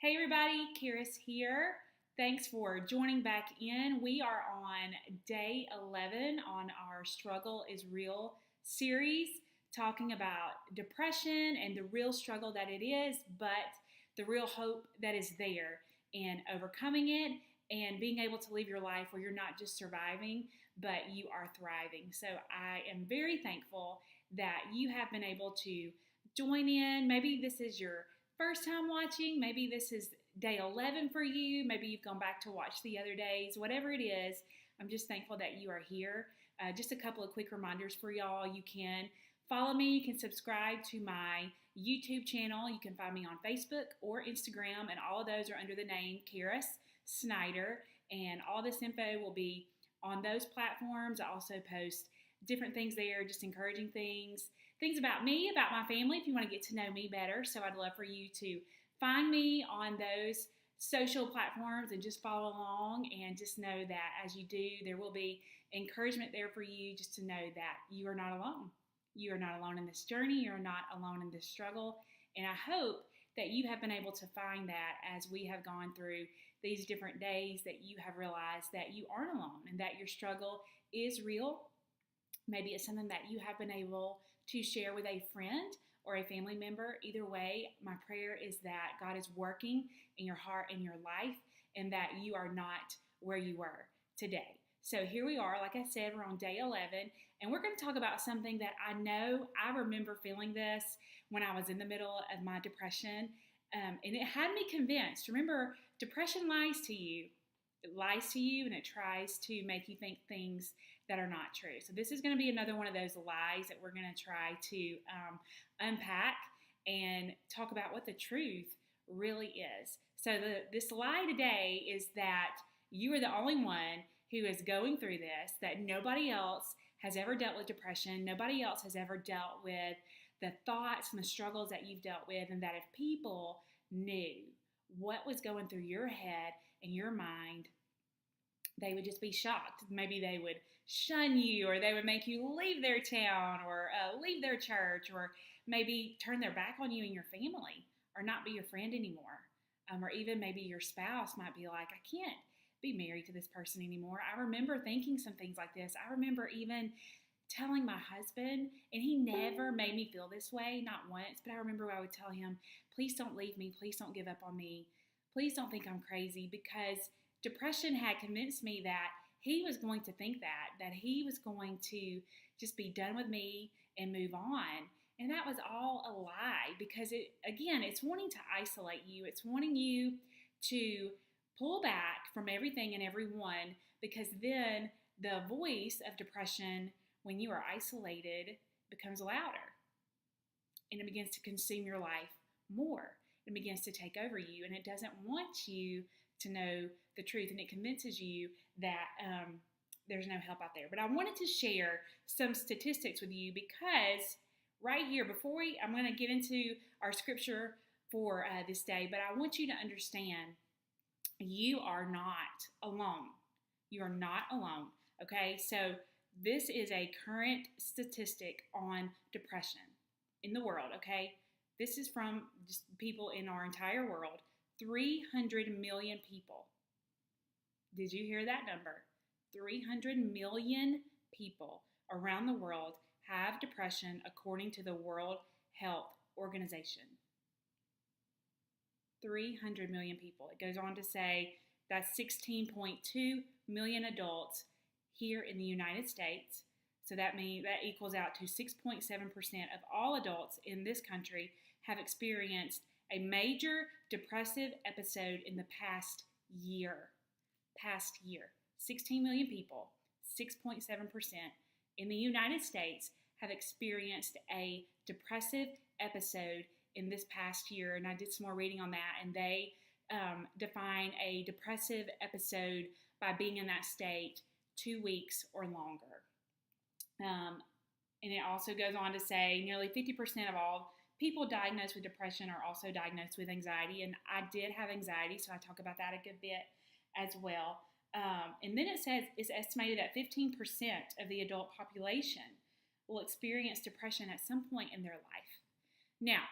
Hey everybody, Karis here. Thanks for joining back in. We are on day 11 on our Struggle is Real series, talking about depression and the real struggle that it is, but the real hope that is there and overcoming it and being able to live your life where you're not just surviving, but you are thriving. So I am very thankful that you have been able to join in. Maybe this is your first time watching, maybe this is day 11 for you, maybe you've gone back to watch the other days, whatever it is, I'm just thankful that you are here. Just a couple of quick reminders for y'all. You can follow me, you can subscribe to my YouTube channel, you can find me on Facebook or Instagram, and all of those are under the name Karis Snyder, and all this info will be on those platforms. I also post different things there, just encouraging things about me, about my family, if you want to get to know me better. So I'd love for you to find me on those social platforms and just follow along, and just know that as you do, there will be encouragement there for you, just to know that you are not alone. You are not alone in this journey. You're not alone in this struggle. And I hope that you have been able to find that as we have gone through these different days, that you have realized that you aren't alone and that your struggle is real. Maybe it's something that you have been able to share with a friend or a family member. Either way, my prayer is that God is working in your heart and your life, and that you are not where you were today. So here we are, like I said, we're on day 11, and we're going to talk about something that I know I remember feeling this when I was in the middle of my depression, and it had me convinced. Remember, depression lies to you. It lies to you, and it tries to make you think things that are not true. So this is going to be another one of those lies that we're going to try to unpack and talk about what the truth really is. So this lie today is that you are the only one who is going through this, that nobody else has ever dealt with depression, nobody else has ever dealt with the thoughts and the struggles that you've dealt with, and that if people knew what was going through your head and your mind, they would just be shocked. Maybe they would shun you, or they would make you leave their town, or leave their church, or maybe turn their back on you and your family, or not be your friend anymore. Or even maybe your spouse might be like, I can't be married to this person anymore. I remember thinking some things like this. I remember even telling my husband, and he never made me feel this way, not once, but I remember I would tell him, please don't leave me, please don't give up on me, please don't think I'm crazy, because depression had convinced me that he was going to think that he was going to just be done with me and move on. And that was all a lie, because it's wanting to isolate you. It's wanting you to pull back from everything and everyone, because then the voice of depression, when you are isolated, becomes louder, and it begins to consume your life more. It begins to take over you, and it doesn't want you to know the truth, and it convinces you that there's no help out there. But I wanted to share some statistics with you, because right here, I'm going to get into our scripture for this day, but I want you to understand you are not alone. You are not alone, okay? So this is a current statistic on depression in the world, okay? This is from just people in our entire world. 300 million people. Did you hear that number? 300 million people around the world have depression, according to the World Health Organization. 300 million people. It goes on to say that's 16.2 million adults here in the United States. So that means that equals out to 6.7% of all adults in this country have experienced a major depressive episode in the past year. 16 million people, 6.7% in the United States have experienced a depressive episode in this past year. And I did some more reading on that, and they define a depressive episode by being in that state 2 weeks or longer. And it also goes on to say nearly 50% of all people diagnosed with depression are also diagnosed with anxiety. And I did have anxiety, so I talk about that a good bit as well. And then it says it's estimated that 15% of the adult population will experience depression at some point in their life. Now,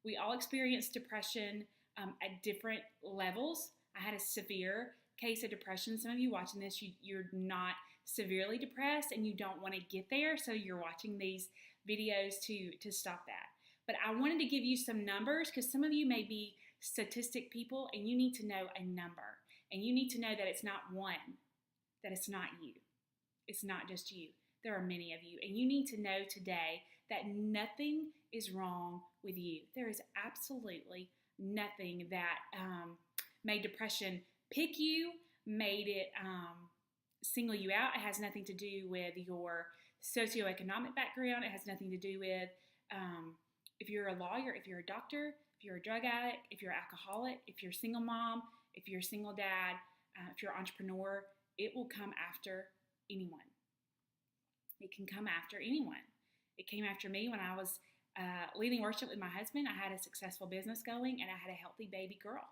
we all experience depression at different levels. I had a severe case of depression. Some of you watching this, you're not severely depressed and you don't want to get there, so you're watching these videos to stop that. But I wanted to give you some numbers because some of you may be statistic people and you need to know a number. And you need to know that it's not one, that it's not you. It's not just you. There are many of you. And you need to know today that nothing is wrong with you. There is absolutely nothing that made depression pick you, made it single you out. It has nothing to do with your socioeconomic background. It has nothing to do with if you're a lawyer, if you're a doctor, if you're a drug addict, if you're an alcoholic, if you're a single mom, if you're a single dad, if you're an entrepreneur. It will come after anyone. It can come after anyone. It came after me when I was leading worship with my husband. I had a successful business going and I had a healthy baby girl.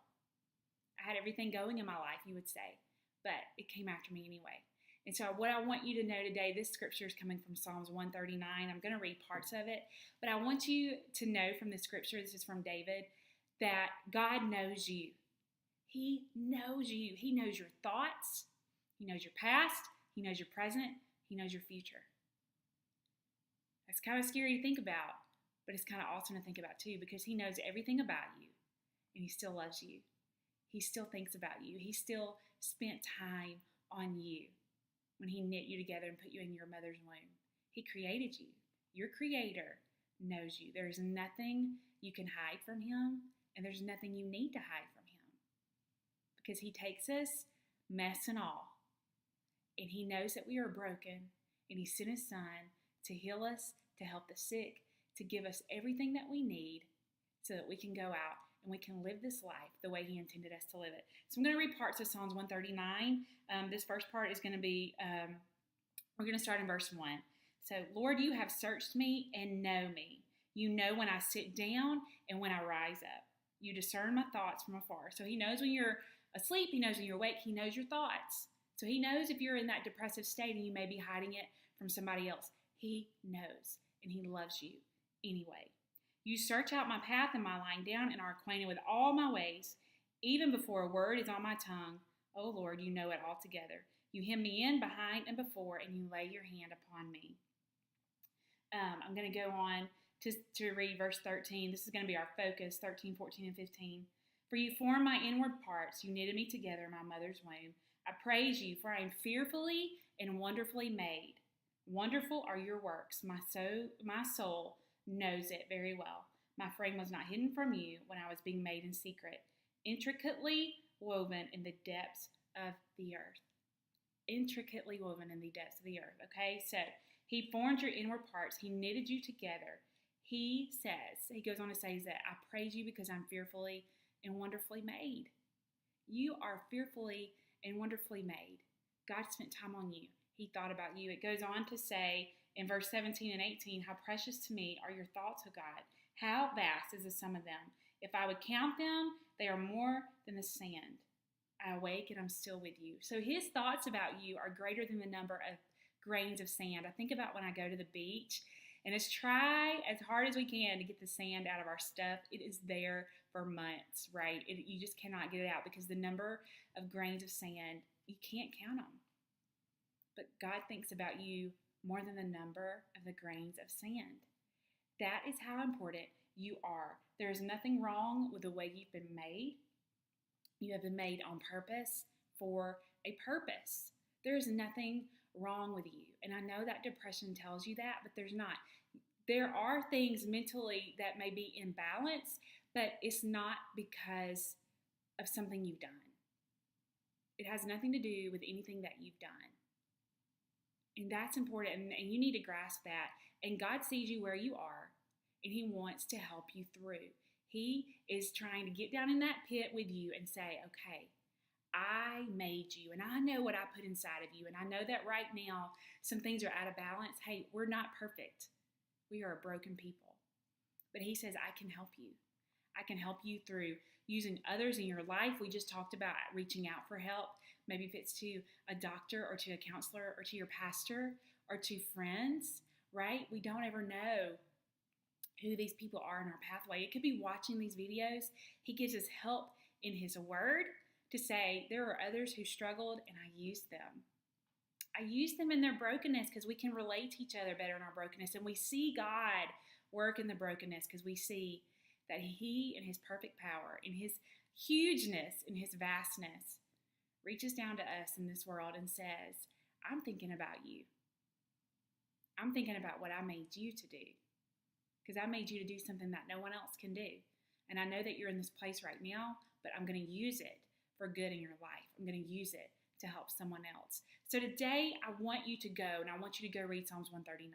I had everything going in my life, you would say, but it came after me anyway. And so what I want you to know today, this scripture is coming from Psalms 139. I'm going to read parts of it, but I want you to know from the scripture, this is from David, that God knows you. He knows you. He knows your thoughts. He knows your past. He knows your present. He knows your future. That's kind of scary to think about, but it's kind of awesome to think about too, because he knows everything about you and he still loves you. He still thinks about you. He still spent time on you when he knit you together and put you in your mother's womb. He created you. Your creator knows you. There's nothing you can hide from him, and there's nothing you need to hide from him, because he takes us, mess and all, and he knows that we are broken, and he sent his son to heal us, to help the sick, to give us everything that we need so that we can go out and we can live this life the way he intended us to live it. So I'm going to read parts of Psalms 139. This first part is going to be, we're going to start in verse 1. So, Lord, you have searched me and know me. You know when I sit down and when I rise up. You discern my thoughts from afar. So he knows when you're asleep. He knows when you're awake. He knows your thoughts. So he knows if you're in that depressive state and you may be hiding it from somebody else. He knows, and he loves you anyway. You search out my path and my lying down and are acquainted with all my ways. Even before a word is on my tongue, O Lord, you know it altogether. You hem me in behind and before, and you lay your hand upon me. I'm going to go on to read verse 13. This is going to be our focus, 13, 14, and 15. For you formed my inward parts. You knitted me together in my mother's womb. I praise you, for I am fearfully and wonderfully made. Wonderful are your works. My soul knows it very well. My frame was not hidden from you when I was being made in secret, intricately woven in the depths of the earth. Intricately woven in the depths of the earth. Okay, so he formed your inward parts. He knitted you together. He goes on to say that I praise you because I'm fearfully and wonderfully made. You are fearfully and wonderfully made. God spent time on you. He thought about you. It goes on to say in verse 17 and 18, how precious to me are your thoughts, O God. How vast is the sum of them. If I would count them, they are more than the sand. I awake and I'm still with you. So his thoughts about you are greater than the number of grains of sand. I think about when I go to the beach and try as hard as we can to get the sand out of our stuff. It is there for months, right? You just cannot get it out because the number of grains of sand, you can't count them. But God thinks about you more than the number of the grains of sand. That is how important you are. There is nothing wrong with the way you've been made. You have been made on purpose for a purpose. There is nothing wrong with you. And I know that depression tells you that, but there's not. There are things mentally that may be imbalanced, but it's not because of something you've done. It has nothing to do with anything that you've done. And that's important, and you need to grasp that. And God sees you where you are, and he wants to help you through. He is trying to get down in that pit with you and say, okay, I made you, and I know what I put inside of you, and I know that right now some things are out of balance. Hey, we're not perfect. We are a broken people. But he says, I can help you. I can help you through using others in your life. We just talked about reaching out for help. Maybe if it's to a doctor or to a counselor or to your pastor or to friends, right? We don't ever know who these people are in our pathway. It could be watching these videos. He gives us help in His Word to say, there are others who struggled, and I used them. I use them in their brokenness because we can relate to each other better in our brokenness. And we see God work in the brokenness because we see that He, in His perfect power, in His hugeness, in His vastness, reaches down to us in this world and says, I'm thinking about you. I'm thinking about what I made you to do, because I made you to do something that no one else can do. And I know that you're in this place right now, but I'm going to use it for good in your life. I'm going to use it to help someone else. So today I want you to go, and I want you to go read Psalms 139.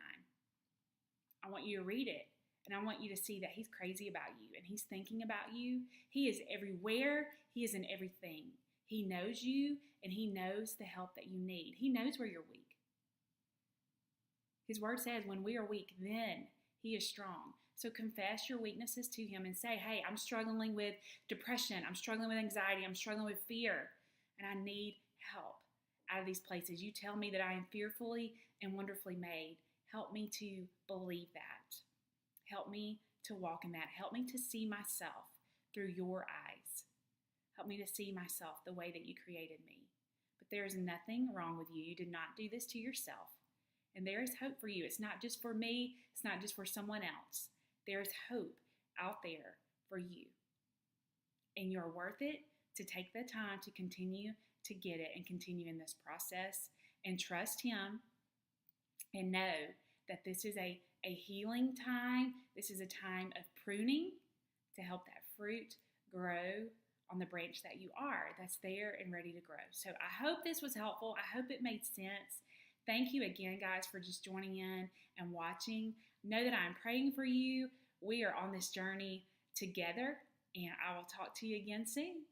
I want you to read it, and I want you to see that He's crazy about you, and He's thinking about you. He is everywhere. He is in everything. He knows you, and He knows the help that you need. He knows where you're weak. His Word says when we are weak, then He is strong. So confess your weaknesses to Him and say, hey, I'm struggling with depression. I'm struggling with anxiety. I'm struggling with fear, and I need help out of these places. You tell me that I am fearfully and wonderfully made. Help me to believe that. Help me to walk in that. Help me to see myself through your eyes. Help me to see myself the way that you created me. But there is nothing wrong with you. You did not do this to yourself. And there is hope for you. It's not just for me. It's not just for someone else. There is hope out there for you. And you're worth it to take the time to continue to get it and continue in this process and trust Him and know that this is a healing time. This is a time of pruning to help that fruit grow on the branch that you are, that's there and ready to grow. So I hope this was helpful. I hope it made sense. Thank you again, guys, for just joining in and watching. Know that I'm praying for you. We are on this journey together, and I will talk to you again soon.